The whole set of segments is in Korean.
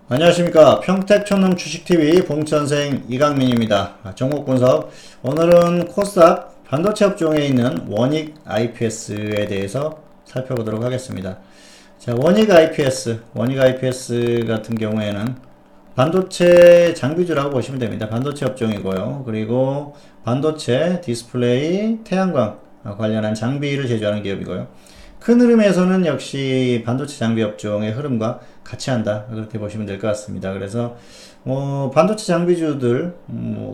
안녕하십니까. 평택촌놈 주식TV 봉천생 이강민입니다. 종목 분석. 오늘은 코스닥 반도체 업종에 있는 원익 IPS에 대해서 살펴보도록 하겠습니다. 자, 원익 IPS 같은 경우에는 반도체 장비주라고 보시면 됩니다. 반도체 업종이고요. 그리고 반도체, 디스플레이, 태양광 관련한 장비를 제조하는 기업이고요. 큰 흐름에서는 역시 반도체 장비 업종의 흐름과 같이 한다, 그렇게 보시면 될 것 같습니다. 그래서 반도체 장비주들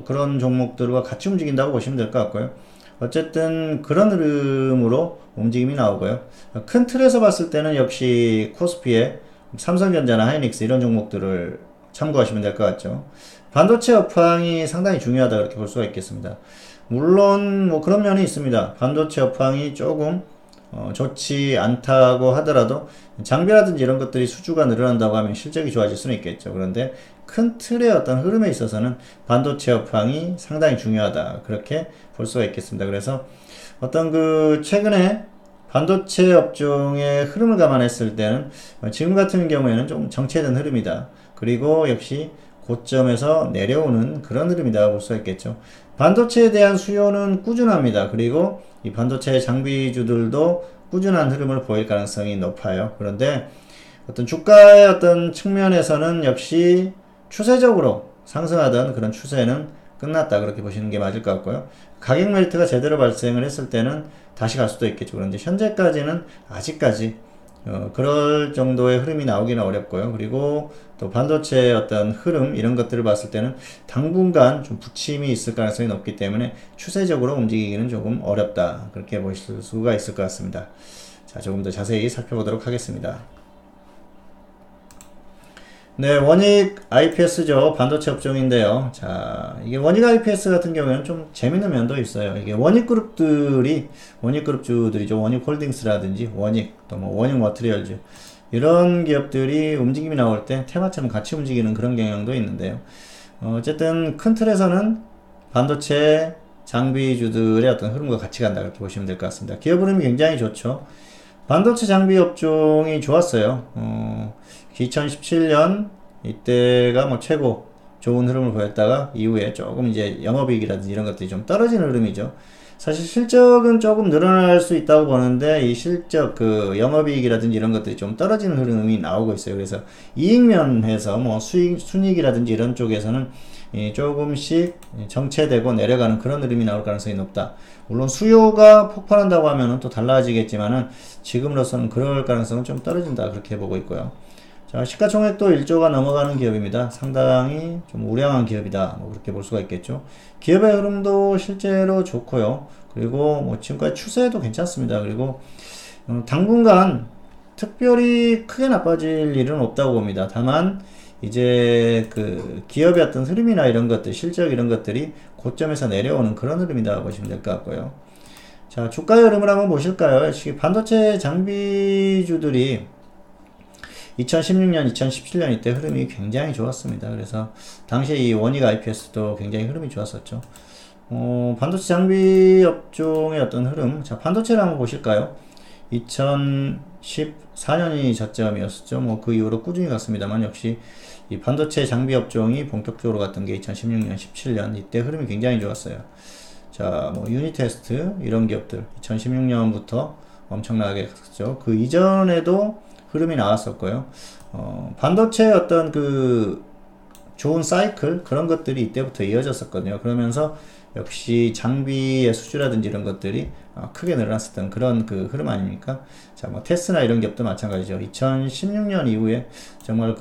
그런 종목들과 같이 움직인다고 보시면 될 것 같고요. 어쨌든 그런 흐름으로 움직임이 나오고요. 큰 틀에서 봤을 때는 역시 코스피의 삼성전자나 하이닉스 이런 종목들을 참고하시면 될 것 같죠. 반도체 업황이 상당히 중요하다, 그렇게 볼 수가 있겠습니다. 물론 그런 면이 있습니다. 반도체 업황이 조금 좋지 않다고 하더라도 장비라든지 이런 것들이 수주가 늘어난다고 하면 실적이 좋아질 수는 있겠죠. 그런데 큰 틀의 어떤 흐름에 있어서는 반도체 업황이 상당히 중요하다, 그렇게 볼 수가 있겠습니다. 그래서 어떤 최근에 반도체 업종의 흐름을 감안했을 때는 지금 같은 경우에는 좀 정체된 흐름이다. 그리고 역시 고점에서 내려오는 그런 흐름이다 볼 수가 있겠죠. 반도체에 대한 수요는 꾸준합니다. 그리고 이 반도체 장비주들도 꾸준한 흐름을 보일 가능성이 높아요. 그런데 어떤 주가의 어떤 측면에서는 역시 추세적으로 상승하던 그런 추세는 끝났다, 그렇게 보시는 게 맞을 것 같고요. 가격 멜트가 제대로 발생을 했을 때는 다시 갈 수도 있겠죠. 그런데 현재까지는 아직까지 그럴 정도의 흐름이 나오기는 어렵고요. 그리고 또 반도체의 어떤 흐름 이런 것들을 봤을 때는 당분간 좀 부침이 있을 가능성이 높기 때문에 추세적으로 움직이기는 조금 어렵다, 그렇게 보실 수가 있을 것 같습니다. 자, 조금 더 자세히 살펴보도록 하겠습니다. 네, 원익 IPS죠. 반도체 업종인데요. 자, 이게 원익 IPS 같은 경우에는 좀 재밌는 면도 있어요. 이게 원익그룹주들이죠. 원익홀딩스라든지 원익, 또 원익 머티리얼즈, 이런 기업들이 움직임이 나올 때 테마처럼 같이 움직이는 그런 경향도 있는데요. 어쨌든 큰 틀에서는 반도체 장비주들의 어떤 흐름과 같이 간다, 그렇게 보시면 될 것 같습니다. 기업 흐름이 굉장히 좋죠. 반도체 장비 업종이 좋았어요. 2017년 이때가 최고 좋은 흐름을 보였다가 이후에 조금 이제 영업이익이라든지 이런 것들이 좀 떨어지는 흐름이죠. 사실 실적은 조금 늘어날 수 있다고 보는데 이 실적 영업이익이라든지 이런 것들이 좀 떨어지는 흐름이 나오고 있어요. 그래서 이익면에서 순이익이라든지 이런 쪽에서는 조금씩 정체되고 내려가는 그런 흐름이 나올 가능성이 높다. 물론 수요가 폭발한다고 하면은 또 달라지겠지만은 지금으로서는 그럴 가능성은 좀 떨어진다, 그렇게 보고 있고요. 자, 시가총액도 1조가 넘어가는 기업입니다. 상당히 좀 우량한 기업이다, 그렇게 볼 수가 있겠죠. 기업의 흐름도 실제로 좋고요. 그리고 지금까지 추세도 괜찮습니다. 그리고 당분간 특별히 크게 나빠질 일은 없다고 봅니다. 다만 이제 기업의 어떤 흐름이나 이런 것들, 실적 이런 것들이 고점에서 내려오는 그런 흐름이다 보시면 될 것 같고요. 자, 주가의 흐름을 한번 보실까요? 반도체 장비주들이 2016년, 2017년 이때 흐름이 굉장히 좋았습니다. 그래서 당시에 이 원익 IPS도 굉장히 흐름이 좋았었죠. 반도체 장비 업종의 어떤 흐름. 자, 반도체를 한번 보실까요? 2014년이 저점이었었죠. 그 이후로 꾸준히 갔습니다만 역시 이 반도체 장비 업종이 본격적으로 갔던 게 2016년, 17년 이때 흐름이 굉장히 좋았어요. 자, 유니테스트 이런 기업들 2016년부터 엄청나게 갔었죠. 그 이전에도 흐름이 나왔었고요. 반도체의 어떤 좋은 사이클 그런 것들이 이때부터 이어졌었거든요. 그러면서 역시 장비의 수주라든지 이런 것들이 크게 늘어났었던 그런 흐름 아닙니까? 자, 테스나 이런 기업도 마찬가지죠. 2016년 이후에 정말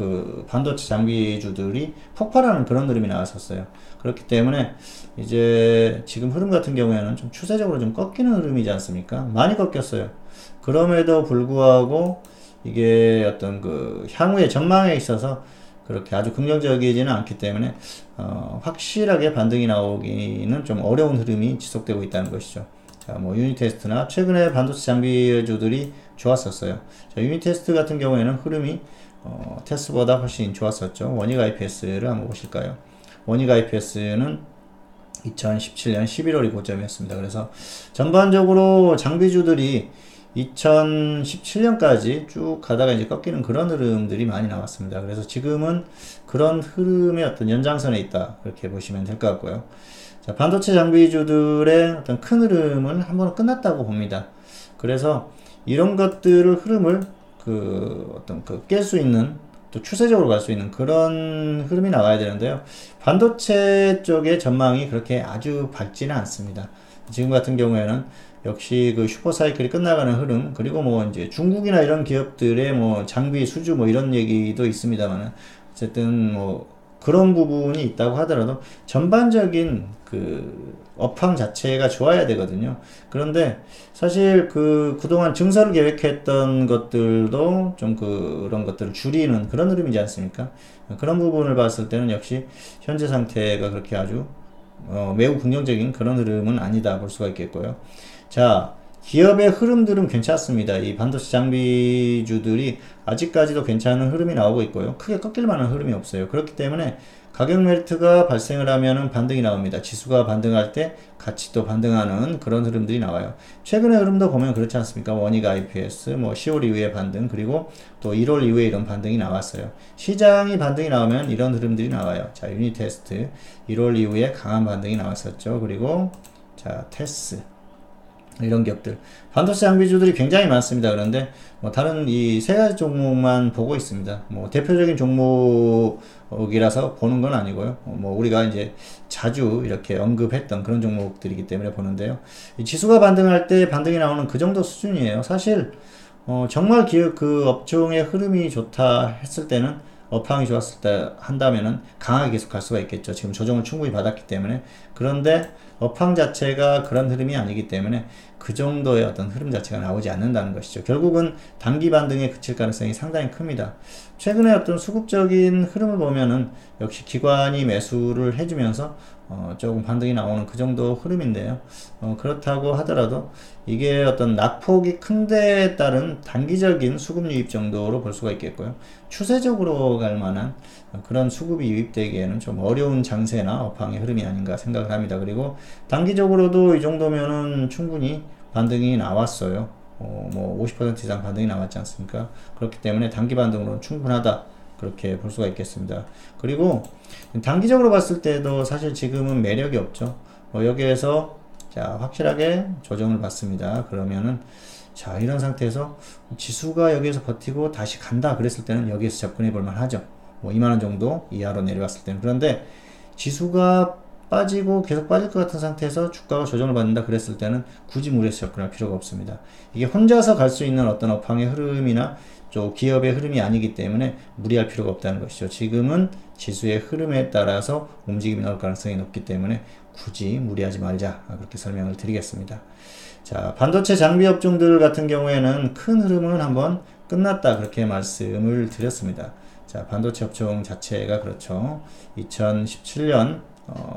반도체 장비주들이 폭발하는 그런 흐름이 나왔었어요. 그렇기 때문에 이제 지금 흐름 같은 경우에는 좀 추세적으로 좀 꺾이는 흐름이지 않습니까? 많이 꺾였어요. 그럼에도 불구하고 이게 어떤 향후의 전망에 있어서 그렇게 아주 긍정적이지는 않기 때문에 확실하게 반등이 나오기는 좀 어려운 흐름이 지속되고 있다는 것이죠. 자, 유니테스트나 최근에 반도체 장비주들이 좋았었어요. 자, 유니테스트 같은 경우에는 흐름이 테스트보다 훨씬 좋았었죠. 원익 IPS를 한번 보실까요? 원익 IPS는 2017년 11월이 고점이었습니다. 그래서 전반적으로 장비주들이 2017년까지 쭉 가다가 이제 꺾이는 그런 흐름들이 많이 나왔습니다. 그래서 지금은 그런 흐름의 어떤 연장선에 있다. 그렇게 보시면 될 것 같고요. 자, 반도체 장비주들의 어떤 큰 흐름은 한 번은 끝났다고 봅니다. 그래서 이런 것들을 흐름을 깰 수 있는, 또 추세적으로 갈 수 있는 그런 흐름이 나와야 되는데요. 반도체 쪽의 전망이 그렇게 아주 밝지는 않습니다. 지금 같은 경우에는 역시 그 슈퍼사이클이 끝나가는 흐름, 그리고 뭐 이제 중국이나 이런 기업들의 뭐 장비 수주 뭐 이런 얘기도 있습니다만, 어쨌든 뭐 그런 부분이 있다고 하더라도 전반적인 그 업황 자체가 좋아야 되거든요. 그런데 사실 그동안 증설을 계획했던 것들도 좀 그런 것들을 줄이는 그런 흐름이지 않습니까? 그런 부분을 봤을 때는 역시 현재 상태가 그렇게 아주 매우 긍정적인 그런 흐름은 아니다 볼 수가 있겠고요. 자, 기업의 흐름들은 괜찮습니다. 이 반도체 장비주들이 아직까지도 괜찮은 흐름이 나오고 있고요. 크게 꺾일 만한 흐름이 없어요. 그렇기 때문에 가격 멜트가 발생을 하면은 반등이 나옵니다. 지수가 반등할 때 같이 또 반등하는 그런 흐름들이 나와요. 최근의 흐름도 보면 그렇지 않습니까? 원익 IPS, 뭐 10월 이후에 반등, 그리고 또 1월 이후에 이런 반등이 나왔어요. 시장이 반등이 나오면 이런 흐름들이 나와요. 자, 유니테스트 1월 이후에 강한 반등이 나왔었죠. 그리고 자, 테스 이런 기업들, 반도체 장비주들이 굉장히 많습니다. 그런데 뭐 다른 이 세 가지 종목만 보고 있습니다. 뭐 대표적인 종목이라서 보는 건 아니고요. 뭐 우리가 이제 자주 이렇게 언급했던 그런 종목들이기 때문에 보는데요. 이 지수가 반등할 때 반등이 나오는 그 정도 수준이에요. 사실 정말 기업 그 업종의 흐름이 좋다 했을 때는, 업황이 좋았을 때 한다면은 강하게 계속 갈 수가 있겠죠. 지금 조정을 충분히 받았기 때문에. 그런데 업황 자체가 그런 흐름이 아니기 때문에 그 정도의 어떤 흐름 자체가 나오지 않는다는 것이죠. 결국은 단기 반등에 그칠 가능성이 상당히 큽니다. 최근에 어떤 수급적인 흐름을 보면은 역시 기관이 매수를 해주면서 조금 반등이 나오는 그 정도 흐름인데요. 그렇다고 하더라도 이게 어떤 낙폭이 큰 데에 따른 단기적인 수급 유입 정도로 볼 수가 있겠고요. 추세적으로 갈 만한 그런 수급이 유입되기에는 좀 어려운 장세나 업황의 흐름이 아닌가 생각을 합니다. 그리고 단기적으로도 이 정도면은 충분히 반등이 나왔어요. 뭐 50% 이상 반등이 나왔지 않습니까? 그렇기 때문에 단기 반등으로는 충분하다, 그렇게 볼 수가 있겠습니다. 그리고 단기적으로 봤을 때도 사실 지금은 매력이 없죠. 여기에서 자, 확실하게 조정을 받습니다. 그러면은 자, 이런 상태에서 지수가 여기에서 버티고 다시 간다 그랬을 때는 여기에서 접근해 볼 만하죠. 뭐 2만원 정도 이하로 내려갔을 때는. 그런데 지수가 빠지고 계속 빠질 것 같은 상태에서 주가가 조정을 받는다 그랬을 때는 굳이 무리해서 접근할 필요가 없습니다. 이게 혼자서 갈 수 있는 어떤 업황의 흐름이나 또 기업의 흐름이 아니기 때문에 무리할 필요가 없다는 것이죠. 지금은 지수의 흐름에 따라서 움직임이 나올 가능성이 높기 때문에 굳이 무리하지 말자, 그렇게 설명을 드리겠습니다. 자, 반도체 장비 업종들 같은 경우에는 큰 흐름은 한번 끝났다, 그렇게 말씀을 드렸습니다. 자, 반도체 업종 자체가 그렇죠. 2017년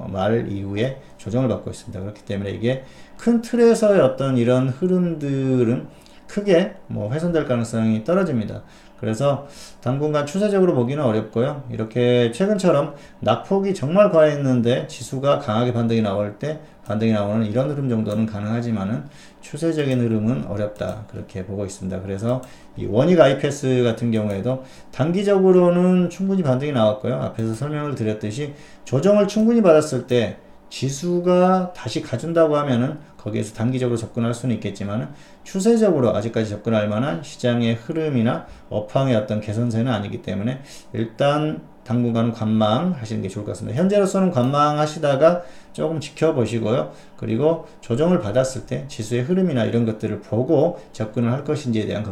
말 이후에 조정을 받고 있습니다. 그렇기 때문에 이게 큰 틀에서의 어떤 이런 흐름들은 크게 뭐 훼손될 가능성이 떨어집니다. 그래서 당분간 추세적으로 보기는 어렵고요. 이렇게 최근처럼 낙폭이 정말 과했는데 지수가 강하게 반등이 나올 때 반등이 나오는 이런 흐름 정도는 가능하지만은 추세적인 흐름은 어렵다, 그렇게 보고 있습니다. 그래서 이 원익 IPS 같은 경우에도 단기적으로는 충분히 반등이 나왔고요. 앞에서 설명을 드렸듯이 조정을 충분히 받았을 때 지수가 다시 가준다고 하면은 거기에서 단기적으로 접근할 수는 있겠지만 추세적으로 아직까지 접근할 만한 시장의 흐름이나 업황의 어떤 개선세는 아니기 때문에 일단 당분간은 관망하시는 게 좋을 것 같습니다. 현재로서는 관망하시다가 조금 지켜보시고요. 그리고 조정을 받았을 때 지수의 흐름이나 이런 것들을 보고 접근을 할 것인지에 대한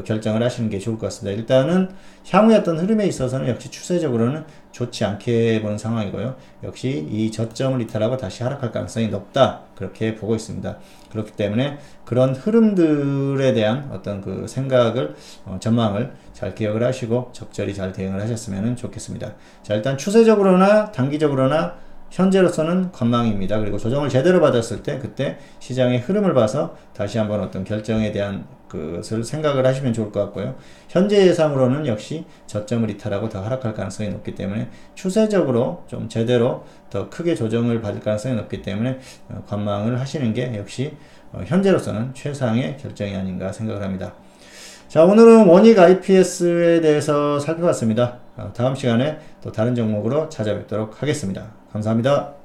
결정을 하시는 게 좋을 것 같습니다. 일단은 향후의 어떤 흐름에 있어서는 역시 추세적으로는 좋지 않게 보는 상황이고요. 역시 이 저점을 이탈하고 다시 하락할 가능성이 높다, 그렇게 보고 있습니다. 그렇기 때문에 그런 흐름들에 대한 어떤 그 생각을, 전망을 잘 기억을 하시고 적절히 잘 대응을 하셨으면 좋겠습니다. 자, 일단 추세적으로나 단기적으로나 현재로서는 관망입니다. 그리고 조정을 제대로 받았을 때 그때 시장의 흐름을 봐서 다시 한번 어떤 결정에 대한 것을 생각을 하시면 좋을 것 같고요. 현재 예상으로는 역시 저점을 이탈하고 더 하락할 가능성이 높기 때문에 추세적으로 좀 제대로 더 크게 조정을 받을 가능성이 높기 때문에 관망을 하시는 게 역시 현재로서는 최상의 결정이 아닌가 생각을 합니다. 자, 오늘은 원익 IPS에 대해서 살펴봤습니다. 다음 시간에 또 다른 종목으로 찾아뵙도록 하겠습니다. 감사합니다.